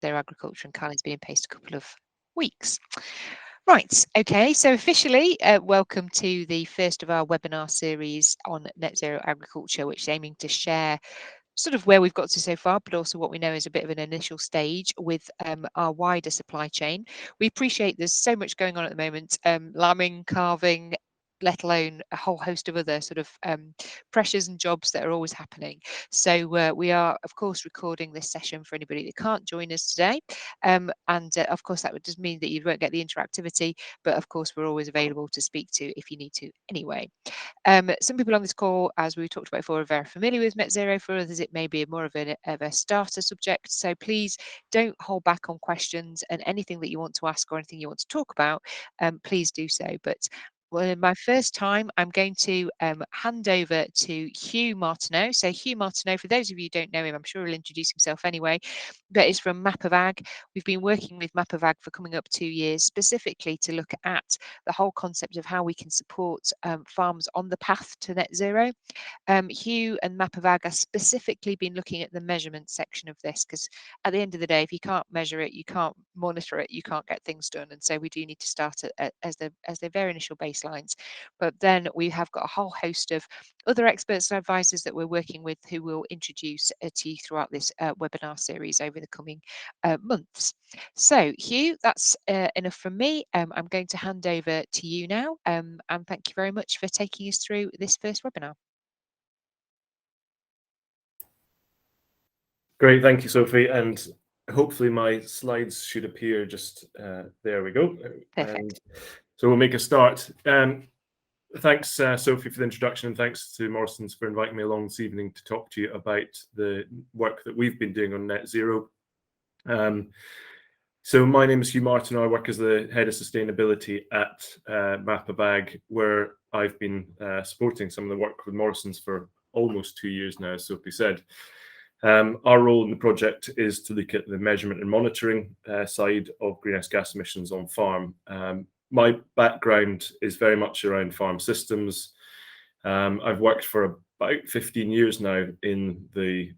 Zero Agriculture and Carly's being based a couple of weeks. Right, okay, so officially welcome to the first of our webinar series on net zero agriculture, which is aiming to share sort of where we've got to so far, but also what we know is a bit of an initial stage with our wider supply chain. We appreciate there's so much going on at the moment, lambing, calving, let alone a whole host of other sort of pressures and jobs that are always happening. So we are, of course, recording this session for anybody that can't join us today. And of course, that would just mean that you won't get the interactivity, but of course, we're always available to speak to if you need to anyway. Some people on this call, as we talked about before, are very familiar with Net Zero. For others, it may be more of a starter subject. So please don't hold back on questions, and anything that you want to ask or anything you want to talk about, please do so. But well, in my first time, I'm going to hand over to Hugh Martineau. So Hugh Martineau, for those of you who don't know him, I'm sure he'll introduce himself anyway, but is from Map of Ag. We've been working with Map of Ag for coming up 2 years, specifically to look at the whole concept of how we can support farms on the path to net zero. Hugh and Map of Ag have specifically been looking at the measurement section of this, because at the end of the day, if you can't measure it, you can't monitor it, you can't get things done. And so we do need to start as the very initial baselines. But then we have got a whole host of other experts and advisors that we're working with who will introduce to you throughout this webinar series over the coming months. So Hugh, that's enough from me. I'm going to hand over to you now, and thank you very much for taking us through this first webinar. Great, thank you, Sophie, and hopefully my slides should appear just there we go. Perfect. And so we'll make a start. Thanks, Sophie, for the introduction, and thanks to Morrisons for inviting me along this evening to talk to you about the work that we've been doing on net zero. So my name is Hugh Martin. I work as the Head of Sustainability at Map of Ag, where I've been supporting some of the work with Morrisons for almost 2 years now, as Sophie said. Our role in the project is to look at the measurement and monitoring side of greenhouse gas emissions on farm. My background is very much around farm systems. I've worked for about 15 years now in the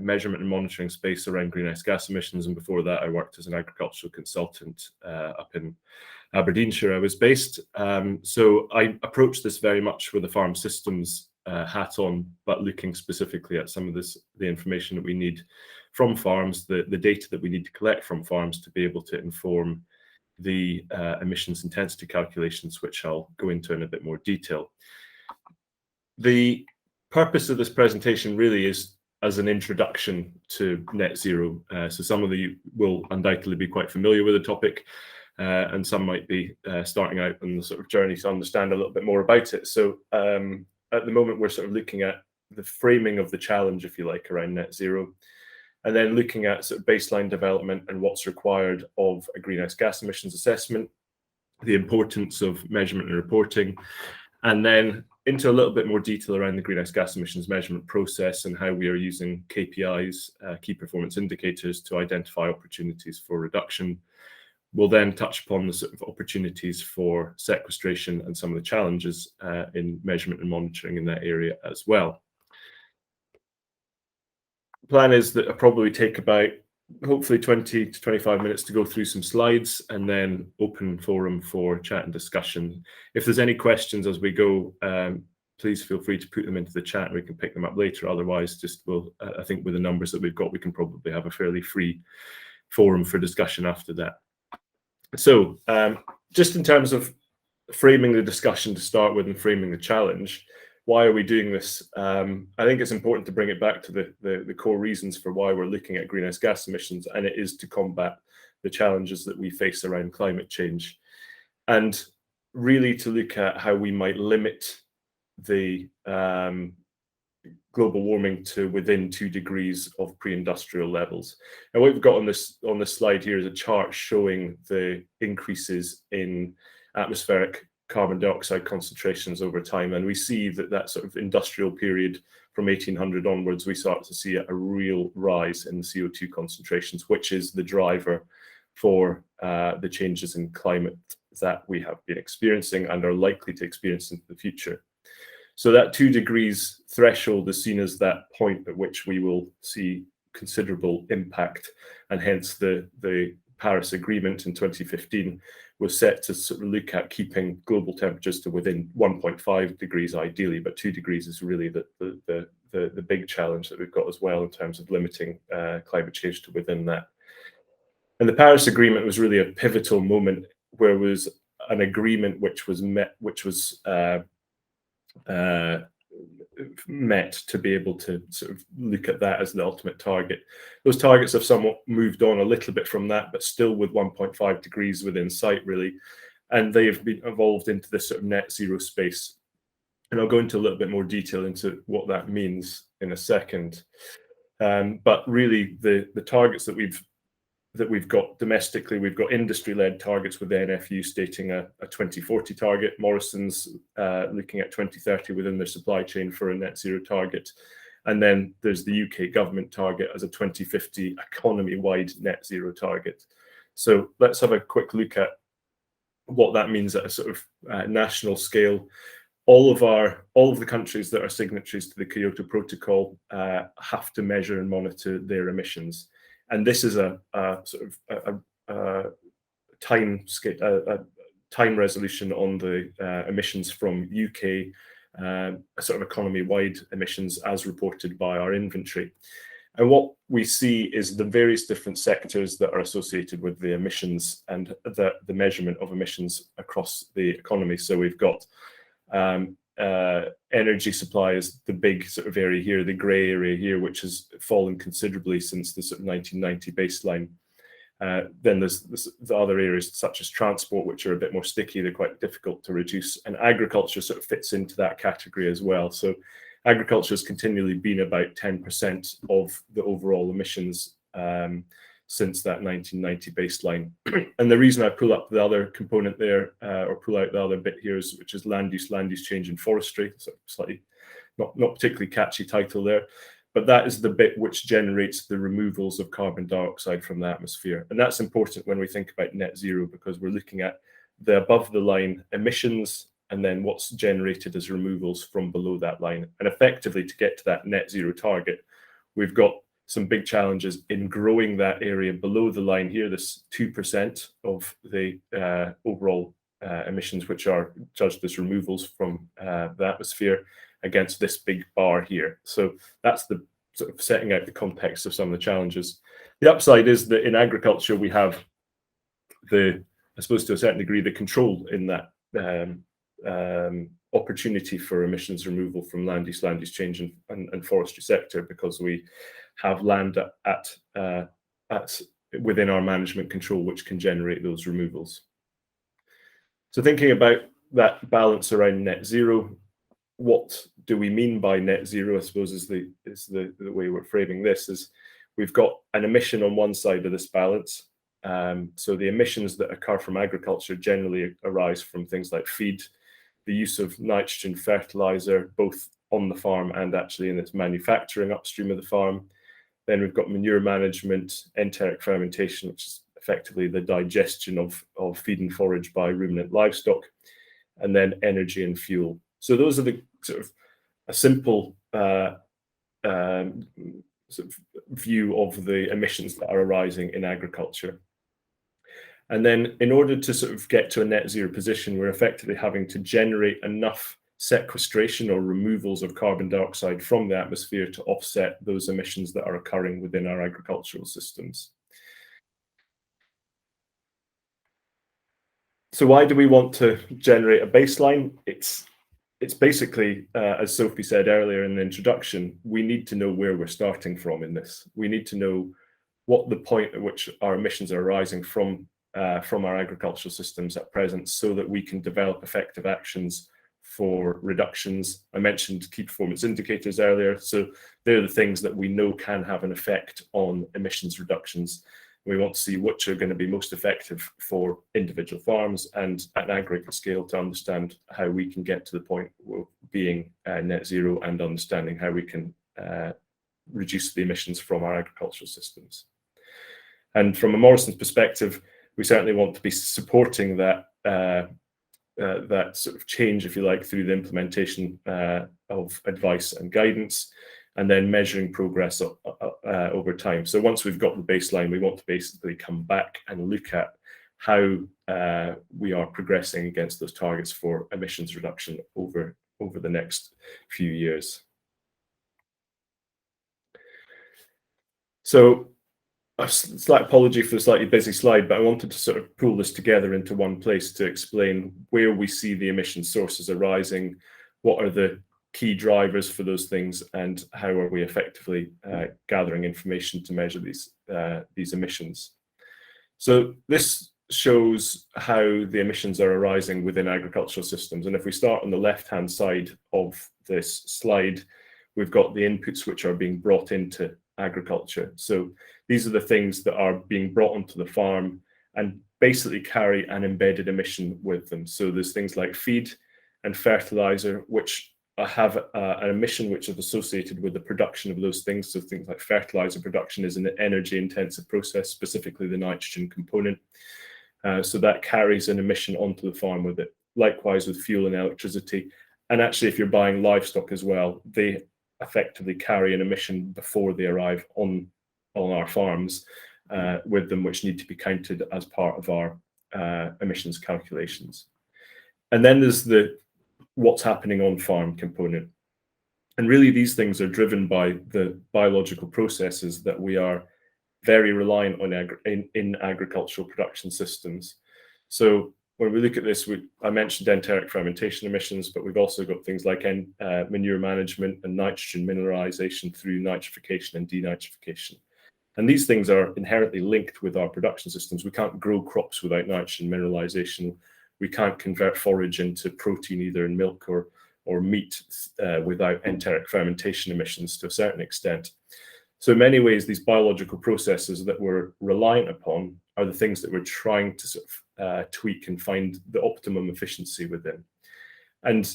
measurement and monitoring space around greenhouse gas emissions, and before that I worked as an agricultural consultant up in Aberdeenshire I was based. So I approached this very much with a farm systems hat on, but looking specifically at some of the information that we need from farms, the data that we need to collect from farms to be able to inform the emissions intensity calculations, which I'll go into in a bit more detail. The purpose of this presentation really is as an introduction to net zero. So some of you will undoubtedly be quite familiar with the topic, and some might be starting out on the sort of journey to understand a little bit more about it. So at the moment, we're sort of looking at the framing of the challenge, if you like, around net zero, and then looking at sort of baseline development and what's required of a greenhouse gas emissions assessment, the importance of measurement and reporting, and then into a little bit more detail around the greenhouse gas emissions measurement process and how we are using KPIs, key performance indicators, to identify opportunities for reduction. We'll then touch upon the sort of opportunities for sequestration and some of the challenges in measurement and monitoring in that area as well. The plan is that I'll probably take about hopefully 20 to 25 minutes to go through some slides, and then open forum for chat and discussion. If there's any questions as we go, please feel free to put them into the chat and we can pick them up later. Otherwise, I think with the numbers that we've got, we can probably have a fairly free forum for discussion after that. So just in terms of framing the discussion to start with and framing the challenge, why are we doing this? I think it's important to bring it back to the core reasons for why we're looking at greenhouse gas emissions, and it is to combat the challenges that we face around climate change, and really to look at how we might limit the global warming to within 2 degrees of pre-industrial levels. And what we've got on this slide here is a chart showing the increases in atmospheric carbon dioxide concentrations over time, and we see that sort of industrial period from 1800 onwards, we start to see a real rise in the CO2 concentrations, which is the driver for the changes in climate that we have been experiencing and are likely to experience into the future. So that 2 degrees threshold is seen as that point at which we will see considerable impact, and hence the Paris Agreement in 2015 was set to sort of look at keeping global temperatures to within 1.5 degrees ideally, but 2 degrees is really the big challenge that we've got as well in terms of limiting climate change to within that. And the Paris Agreement was really a pivotal moment where was an agreement which was met to be able to sort of look at that as the ultimate target. Those targets have somewhat moved on a little bit from that, but still with 1.5 degrees within sight, really. And they have been evolved into this sort of net zero space. And I'll go into a little bit more detail into what that means in a second. But really, the targets that we've got domestically, we've got industry-led targets with the NFU stating a 2040 target. Morrison's looking at 2030 within their supply chain for a net zero target. And then there's the UK government target as a 2050 economy-wide net zero target. So let's have a quick look at what that means at a sort of national scale. All of the countries that are signatories to the Kyoto Protocol have to measure and monitor their emissions. And this is a sort of time resolution on the emissions from UK, sort of economy-wide emissions as reported by our inventory. And what we see is the various different sectors that are associated with the emissions and the measurement of emissions across the economy. So we've got energy supply is the big sort of area here, the grey area here, which has fallen considerably since the sort of 1990 baseline. Then there's the other areas such as transport, which are a bit more sticky. They're quite difficult to reduce. And agriculture sort of fits into that category as well. So agriculture has continually been about 10% of the overall emissions since that 1990 baseline. And the reason I pull up the other component there, or pull out the other bit here, which is land use change and forestry. So slightly not particularly catchy title there, but that is the bit which generates the removals of carbon dioxide from the atmosphere. And that's important when we think about net zero, because we're looking at the above the line emissions and then what's generated as removals from below that line. And effectively, to get to that net zero target, we've got some big challenges in growing that area below the line here, this 2% of the overall emissions, which are judged as removals from the atmosphere, against this big bar here. So that's the sort of setting out the context of some of the challenges. The upside is that in agriculture, we have I suppose to a certain degree, the control in that opportunity for emissions removal from land use change and forestry sector, because we have land within our management control, which can generate those removals. So thinking about that balance around net zero, what do we mean by net zero? I suppose is the way we're framing this is we've got an emission on one side of this balance. So the emissions that occur from agriculture generally arise from things like feed, the use of nitrogen fertilizer, both on the farm and actually in its manufacturing upstream of the farm. Then we've got manure management, enteric fermentation, which is effectively the digestion of feed and forage by ruminant livestock, and then energy and fuel. So those are the sort of a simple sort of view of the emissions that are arising in agriculture. And then in order to sort of get to a net zero position, we're effectively having to generate enough sequestration or removals of carbon dioxide from the atmosphere to offset those emissions that are occurring within our agricultural systems. So why do we want to generate a baseline? It's basically, as Sophie said earlier in the introduction, we need to know where we're starting from in this. We need to know what the point at which our emissions are arising from our agricultural systems at present, so that we can develop effective actions for reductions. I mentioned key performance indicators earlier. So they're the things that we know can have an effect on emissions reductions. We want to see which are going to be most effective for individual farms and at an aggregate scale to understand how we can get to the point of being net zero and understanding how we can reduce the emissions from our agricultural systems. And from a Morrison's perspective, we certainly want to be supporting that that sort of change, if you like, through the implementation of advice and guidance. and then measuring progress over time. So once we've got the baseline, we want to basically come back and look at how we are progressing against those targets for emissions reduction over the next few years. So a slight apology for the slightly busy slide, but I wanted to sort of pull this together into one place to explain where we see the emission sources arising, what are the key drivers for those things, and how are we effectively gathering information to measure these emissions. So this shows how the emissions are arising within agricultural systems. And if we start on the left-hand side of this slide, we've got the inputs which are being brought into agriculture. So these are the things that are being brought onto the farm and basically carry an embedded emission with them. So there's things like feed and fertilizer, which have an emission which is associated with the production of those things. So things like fertilizer production is an energy intensive process, specifically the nitrogen component. So that carries an emission onto the farm with it. Likewise with fuel and electricity. And actually, if you're buying livestock as well, they effectively carry an emission before they arrive on our farms with them, which need to be counted as part of our emissions calculations. And then there's the what's happening on farm component. And really these things are driven by the biological processes that we are very reliant on in agricultural production systems. So when we look at this, I mentioned enteric fermentation emissions, but we've also got things like manure management and nitrogen mineralization through nitrification and denitrification. And these things are inherently linked with our production systems. We can't grow crops without nitrogen mineralization. We can't convert forage into protein either in milk or meat without enteric fermentation emissions to a certain extent. So in many ways, these biological processes that we're reliant upon are the things that we're trying to sort of tweak and find the optimum efficiency within. And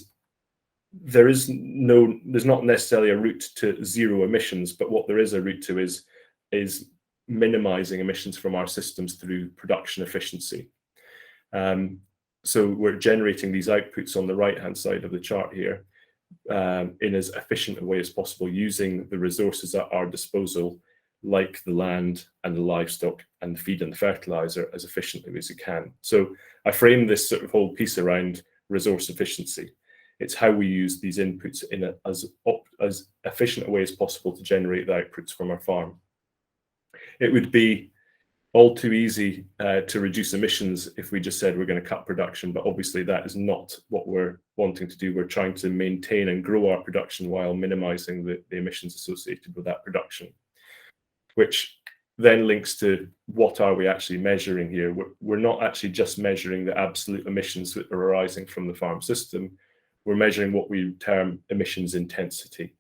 there's not necessarily a route to zero emissions, but what there is a route to is minimizing emissions from our systems through production efficiency. So we're generating these outputs on the right-hand side of the chart here in as efficient a way as possible, using the resources at our disposal, like the land and the livestock and the feed and the fertilizer, as efficiently as you can. So I frame this sort of whole piece around resource efficiency. It's how we use these inputs in as efficient a way as possible to generate the outputs from our farm. It would be all too easy to reduce emissions if we just said we're going to cut production, but obviously that is not what we're wanting to do. We're trying to maintain and grow our production while minimizing the emissions associated with that production, which then links to what are we actually measuring here. We're not actually just measuring the absolute emissions that are arising from the farm system. We're measuring what we term emissions intensity.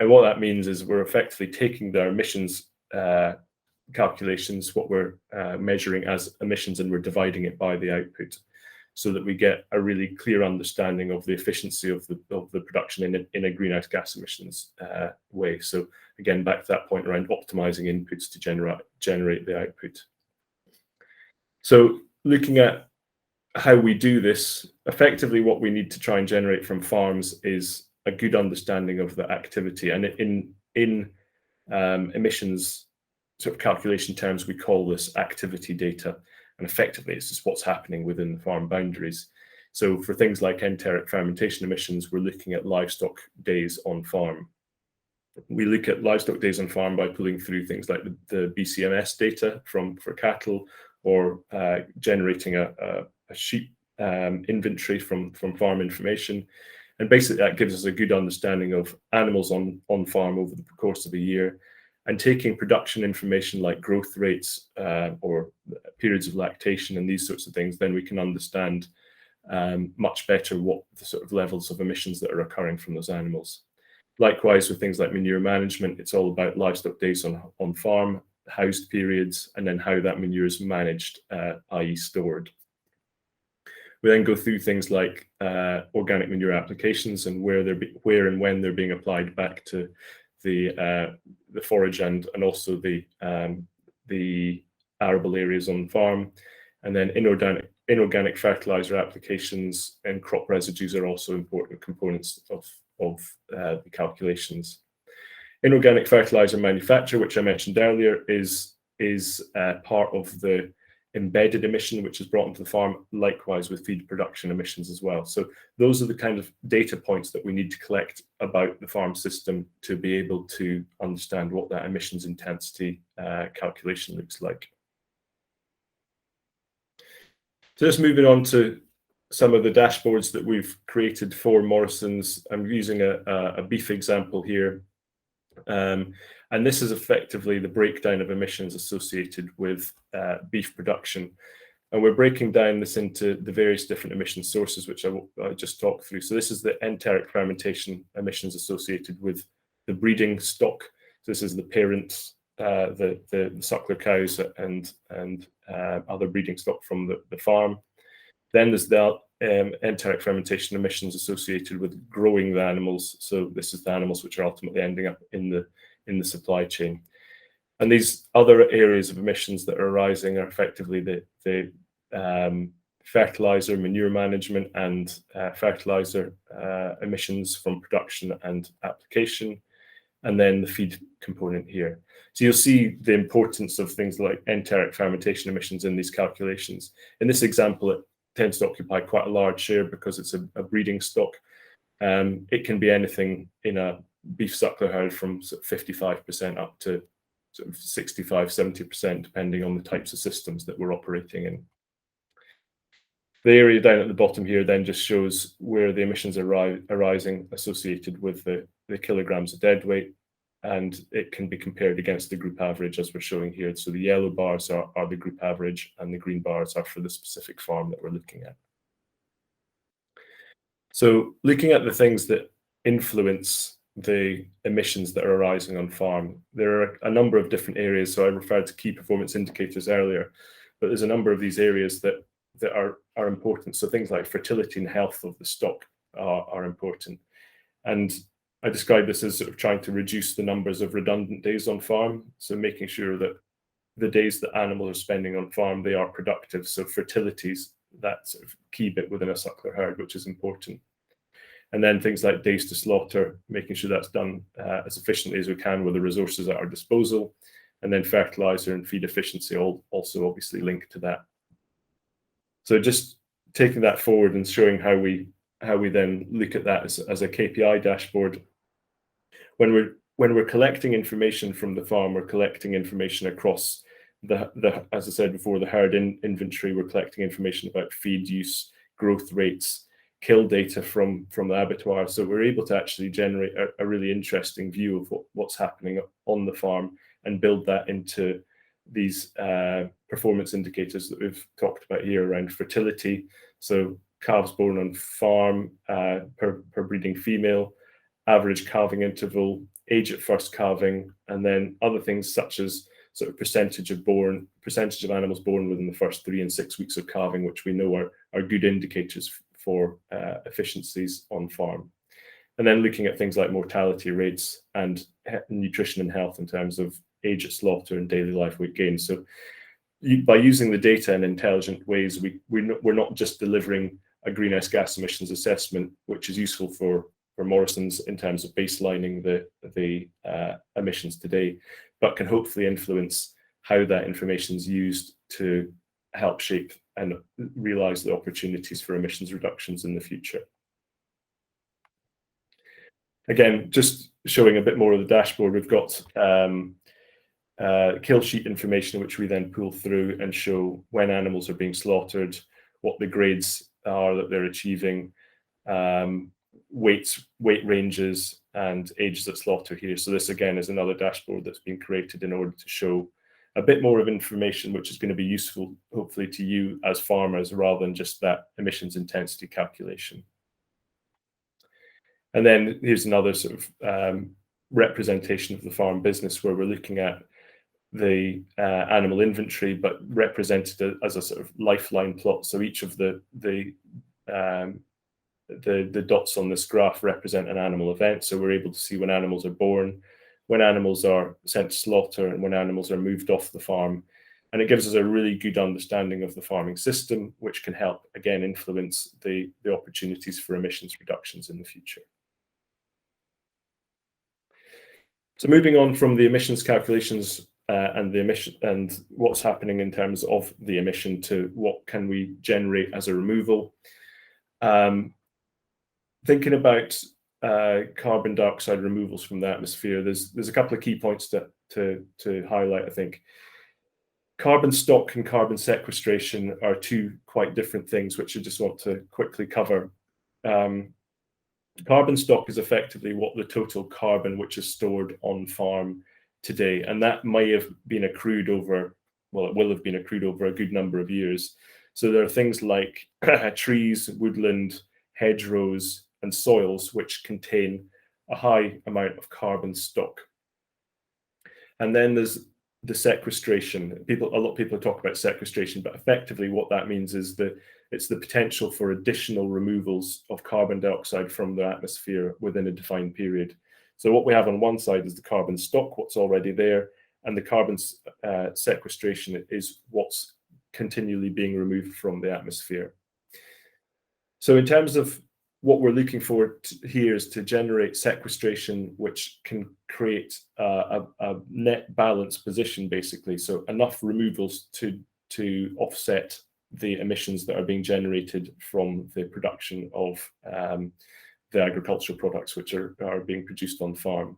And what that means is we're effectively taking their emissions calculations, what we're measuring as emissions, and we're dividing it by the output so that we get a really clear understanding of the efficiency of the production in a greenhouse gas emissions way. So again, back to that point around optimizing inputs to generate the output. So looking at how we do this, effectively what we need to try and generate from farms is a good understanding of the activity. And in emissions sort of calculation terms, we call this activity data. And effectively, it's just what's happening within the farm boundaries. So for things like enteric fermentation emissions, we're looking at livestock days on farm. We look at livestock days on farm by pulling through things like the BCMS data for cattle, or generating a sheep inventory from farm information. And basically that gives us a good understanding of animals on farm over the course of a year. And taking production information like growth rates or periods of lactation and these sorts of things, then we can understand much better what the sort of levels of emissions that are occurring from those animals. Likewise, with things like manure management, it's all about livestock days on farm, housed periods, and then how that manure is managed, i.e. stored. We then go through things like organic manure applications and where and when they're being applied back to the forage and also the arable areas on the farm. And then inorganic fertilizer applications and crop residues are also important components of the calculations. Inorganic fertilizer manufacture, which I mentioned earlier, is part of the embedded emission which is brought into the farm, likewise with feed production emissions as well. So those are the kind of data points that we need to collect about the farm system to be able to understand what that emissions intensity calculation looks like. So just moving on to some of the dashboards that we've created for Morrisons. I'm using a beef example here. And this is effectively the breakdown of emissions associated with beef production. And we're breaking down this into the various different emission sources, which I just talked through. So this is the enteric fermentation emissions associated with the breeding stock. So this is the parents, the suckler cows and other breeding stock from the farm. Then there's the enteric fermentation emissions associated with growing the animals. So this is the animals which are ultimately ending up in the supply chain. And these other areas of emissions that are arising are effectively the fertilizer, manure management, and fertilizer emissions from production and application, and then the feed component here. So you'll see the importance of things like enteric fermentation emissions in these calculations. In this example, it tends to occupy quite a large share because it's a breeding stock. It can be anything in a beef suckler herd from sort of 55% up to sort of 65, 70%, depending on the types of systems that we're operating in. The area down at the bottom here then just shows where the emissions are arising associated with the kilograms of dead weight, and it can be compared against the group average as we're showing here. So the yellow bars are the group average, and the green bars are for the specific farm that we're looking at. So looking at the things that influence the emissions that are arising on farm, there are a number of different areas. So I referred to key performance indicators earlier, but there's a number of these areas that are important. So things like fertility and health of the stock are important. And I describe this as sort of trying to reduce the numbers of redundant days on farm. So making sure that the days that animals are spending on farm, they are productive. So fertility's that sort of key bit within a suckler herd, which is important. And then things like days to slaughter, making sure that's done as efficiently as we can with the resources at our disposal. And then fertilizer and feed efficiency also obviously linked to that. So just taking that forward and showing how we then look at that as a KPI dashboard. When we're collecting information from the farm, we're collecting information across the as I said before, the herd inventory. We're collecting information about feed use, growth rates, kill data from the abattoir. So we're able to actually generate a really interesting view of what's happening on the farm and build that into these performance indicators that we've talked about here around fertility. So calves born on farm per breeding female, average calving interval, age at first calving, and then other things such as sort of percentage of animals born within the first 3 and 6 weeks of calving, which we know are good indicators for efficiencies on farm. And then looking at things like mortality rates and nutrition and health in terms of age at slaughter and daily life weight gain. So by using the data in intelligent ways, we're not just delivering a greenhouse gas emissions assessment, which is useful for Morrisons in terms of baselining the emissions today, but can hopefully influence how that information is used to help shape and realize the opportunities for emissions reductions in the future. Again, just showing a bit more of the dashboard, we've got kill sheet information, which we then pull through and show when animals are being slaughtered, what the grades are that they're achieving, weight ranges, and ages at slaughter here. So this again is another dashboard that's been created in order to show a bit more of information, which is going to be useful, hopefully, to you as farmers, rather than just that emissions intensity calculation. And then here's another sort of representation of the farm business, where we're looking at the animal inventory, but represented as a sort of lifeline plot. So each of the dots on this graph represent an animal event. So we're able to see when animals are born, when animals are sent to slaughter, and when animals are moved off the farm. And it gives us a really good understanding of the farming system, which can help, again, influence the opportunities for emissions reductions in the future. So moving on from the emissions calculations and the emission and what's happening in terms of the emission to what can we generate as a removal. Thinking about carbon dioxide removals from the atmosphere, there's a couple of key points to highlight, I think. Carbon stock and carbon sequestration are two quite different things, which I just want to quickly cover. Carbon stock is effectively what the total carbon which is stored on farm today, and that may have been accrued over, well, it will have been accrued over a good number of years. So there are things like trees, woodland, hedgerows, and soils which contain a high amount of carbon stock. And then there's the sequestration. A lot of people talk about sequestration, but effectively what that means is that it's the potential for additional removals of carbon dioxide from the atmosphere within a defined period. So what we have on one side is the carbon stock, what's already there, and the carbon sequestration is what's continually being removed from the atmosphere. So in terms of what we're looking for here is to generate sequestration, which can create a net balance position, basically. So enough removals to offset the emissions that are being generated from the production of the agricultural products which are being produced on farm.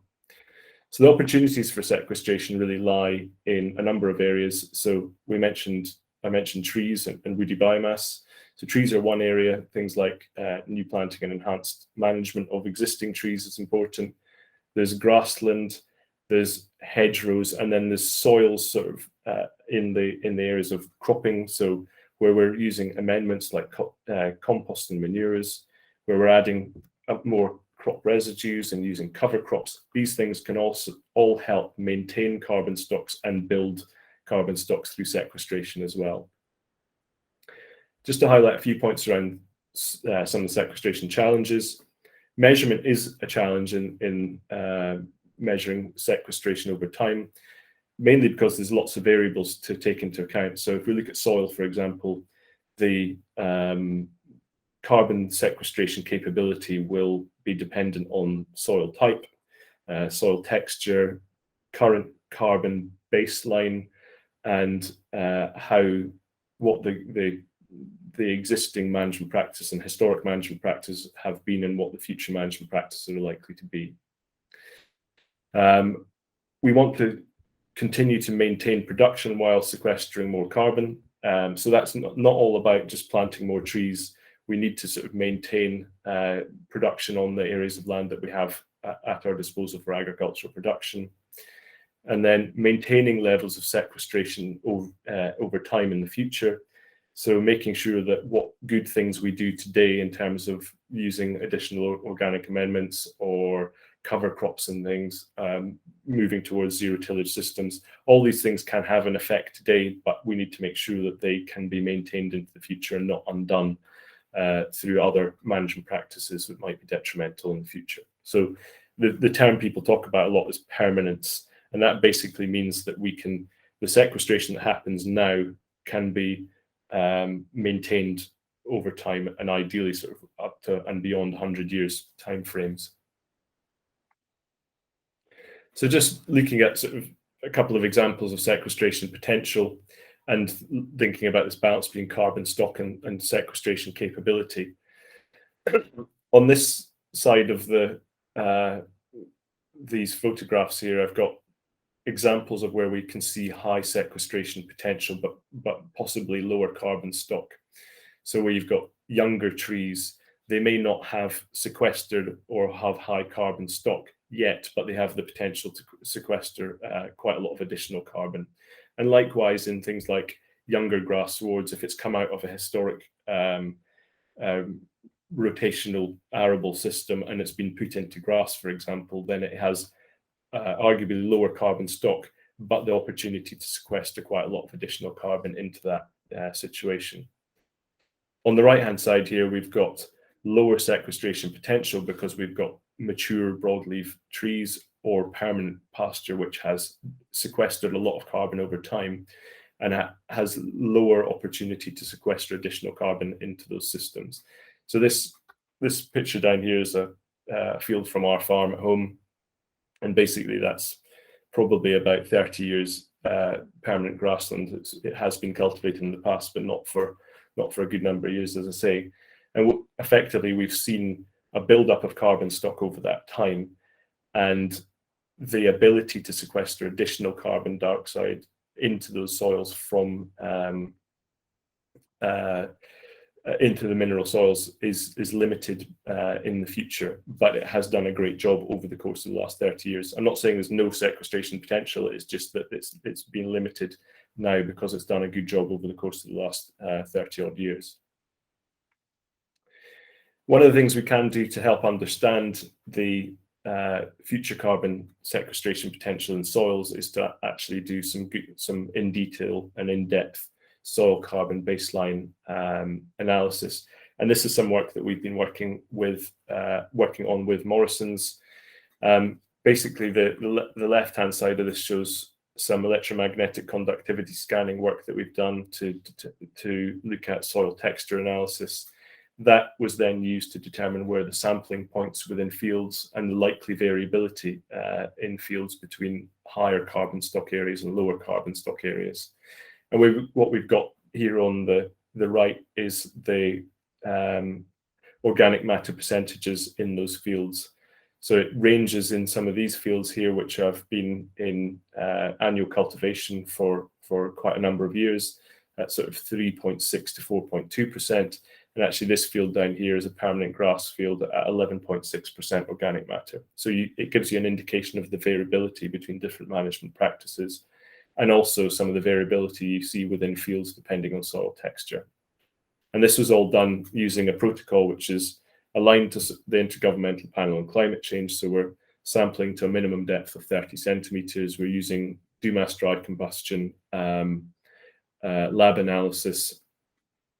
So the opportunities for sequestration really lie in a number of areas. So I mentioned trees and woody biomass. So trees are one area. Things like new planting and enhanced management of existing trees is important. There's grassland, there's hedgerows, and then there's soils sort of in the areas of cropping. So where we're using amendments like compost and manures, where we're adding more crop residues and using cover crops. These things can also all help maintain carbon stocks and build carbon stocks through sequestration as well. Just to highlight a few points around some of the sequestration challenges. Measurement is a challenge in measuring sequestration over time, mainly because there's lots of variables to take into account. So if we look at soil, for example, the carbon sequestration capability will be dependent on soil type, soil texture, current carbon baseline, and what the existing management practice and historic management practices have been and what the future management practices are likely to be. We want to continue to maintain production while sequestering more carbon. So that's not all about just planting more trees. We need to sort of maintain production on the areas of land that we have at our disposal for agricultural production. And then maintaining levels of sequestration over time in the future. So making sure that what good things we do today in terms of using additional organic amendments or cover crops and things, moving towards zero tillage systems, all these things can have an effect today, but we need to make sure that they can be maintained into the future and not undone through other management practices that might be detrimental in the future. So the term people talk about a lot is permanence, and that basically means that the sequestration that happens now can be maintained over time, and ideally sort of up to and beyond 100 years timeframes. So just looking at sort of a couple of examples of sequestration potential and thinking about this balance between carbon stock and sequestration capability. On this side of these photographs here, I've got examples of where we can see high sequestration potential, but possibly lower carbon stock. So where you've got younger trees, they may not have sequestered or have high carbon stock yet, but they have the potential to sequester quite a lot of additional carbon. And likewise in things like younger grass swards, if it's come out of a historic rotational arable system and it's been put into grass, for example, then it has arguably lower carbon stock, but the opportunity to sequester quite a lot of additional carbon into that situation. On the right-hand side here, we've got lower sequestration potential because we've got mature broadleaf trees or permanent pasture, which has sequestered a lot of carbon over time and has lower opportunity to sequester additional carbon into those systems. So this picture down here is a field from our farm at home. And basically that's probably about 30 years permanent grassland. It has been cultivated in the past, but not for a good number of years, as I say. And effectively, we've seen a buildup of carbon stock over that time, and the ability to sequester additional carbon dioxide into those soils from into the mineral soils is limited in the future, but it has done a great job over the course of the last 30 years. I'm not saying there's no sequestration potential, it's just that it's been limited now because it's done a good job over the course of the last 30 odd years. One of the things we can do to help understand the future carbon sequestration potential in soils is to actually do some in detail and in-depth soil carbon baseline analysis. And this is some work that we've been working on with Morrisons. Basically, the left-hand side of this shows some electromagnetic conductivity scanning work that we've done to look at soil texture analysis. That was then used to determine where the sampling points within fields and the likely variability in fields between higher carbon stock areas and lower carbon stock areas. And what we've got here on the right is the organic matter percentages in those fields. So it ranges in some of these fields here, which have been in annual cultivation for quite a number of years, at sort of 3.6 to 4.2%. And actually this field down here is a permanent grass field at 11.6% organic matter. So it gives you an indication of the variability between different management practices, and also some of the variability you see within fields depending on soil texture. And this was all done using a protocol which is aligned to the Intergovernmental Panel on Climate Change. So we're sampling to a minimum depth of 30 centimeters. We're using Dumas dry combustion lab analysis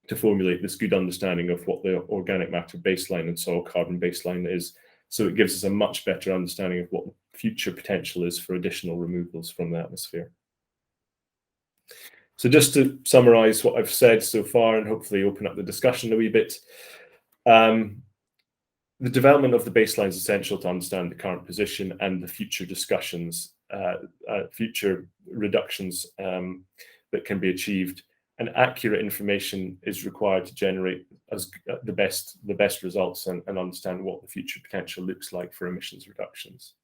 to formulate this good understanding of what the organic matter baseline and soil carbon baseline is. So it gives us a much better understanding of what future potential is for additional removals from the atmosphere. So just to summarize what I've said so far and hopefully open up the discussion a wee bit, the development of the baseline is essential to understand the current position and the future discussions, future reductions that can be achieved. And accurate information is required to generate the best results and understand what the future potential looks like for emissions reductions.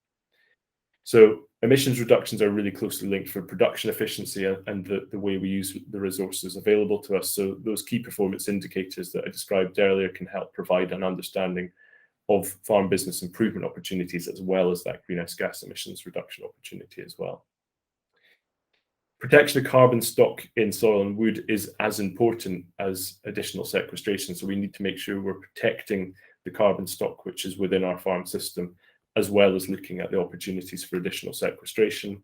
So emissions reductions are really closely linked for production efficiency and the way we use the resources available to us. So those key performance indicators that I described earlier can help provide an understanding of farm business improvement opportunities, as well as that greenhouse gas emissions reduction opportunity as well. Protection of carbon stock in soil and wood is as important as additional sequestration. So we need to make sure we're protecting the carbon stock which is within our farm system, as well as looking at the opportunities for additional sequestration.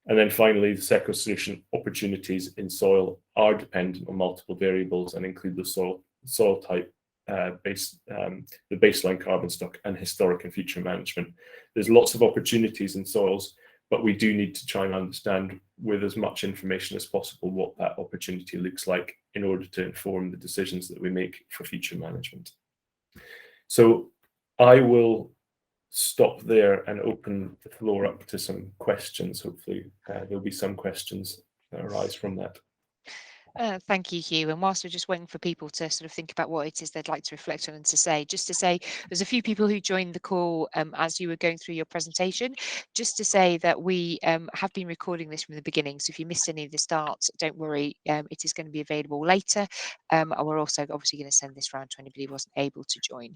And then finally, the sequestration opportunities in soil are dependent on multiple variables and include the soil type, the baseline carbon stock, and historic and future management. There's lots of opportunities in soils, but we do need to try and understand with as much information as possible what that opportunity looks like in order to inform the decisions that we make for future management. So I will stop there and open the floor up to some questions. Hopefully there'll be some questions that arise from that. Thank you, Hugh. And whilst we're just waiting for people to sort of think about what it is they'd like to reflect on and to say, just to say, there's a few people who joined the call as you were going through your presentation, just to say that we have been recording this from the beginning. So if you missed any of the start, don't worry, it is going to be available later. And we're also obviously going to send this round to anybody who wasn't able to join.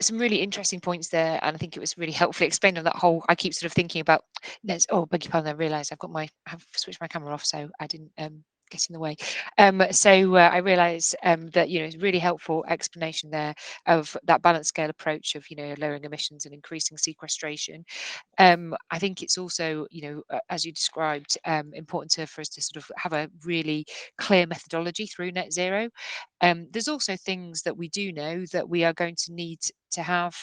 Some really interesting points there, and I think it was really helpfully explained on that whole. I keep sort of thinking about beg your pardon, I realised I've switched my camera off, so I didn't get in the way. I realised that it's really helpful explanation there of that balanced scale approach of lowering emissions and increasing sequestration. I think it's also as you described, important for us to sort of have a really clear methodology through net zero. There's also things that we do know that we are going to need to have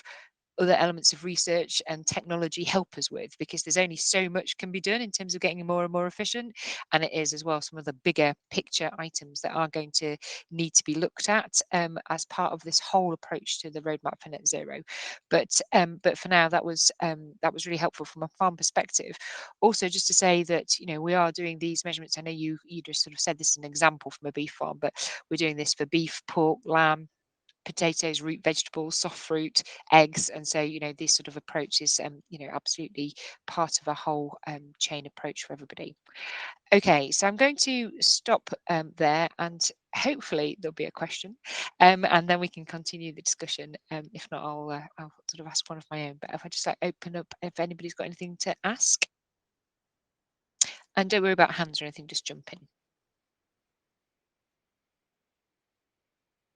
other elements of research and technology help us with, because there's only so much can be done in terms of getting more and more efficient. And it is as well some of the bigger picture items that are going to need to be looked at as part of this whole approach to the roadmap for net zero. But for now, that was really helpful from a farm perspective. Also, just to say that, you know, we are doing these measurements. I know you just sort of said this is an example from a beef farm, but we're doing this for beef, pork, lamb, potatoes, root vegetables, soft fruit, eggs. And so, you know, this sort of approach is, you know, absolutely part of a whole chain approach for everybody. Okay, so I'm going to stop there, and hopefully there'll be a question, and then we can continue the discussion. If not, I'll sort of ask one of my own. But if I just like open up, if anybody's got anything to ask, and don't worry about hands or anything, just jump in.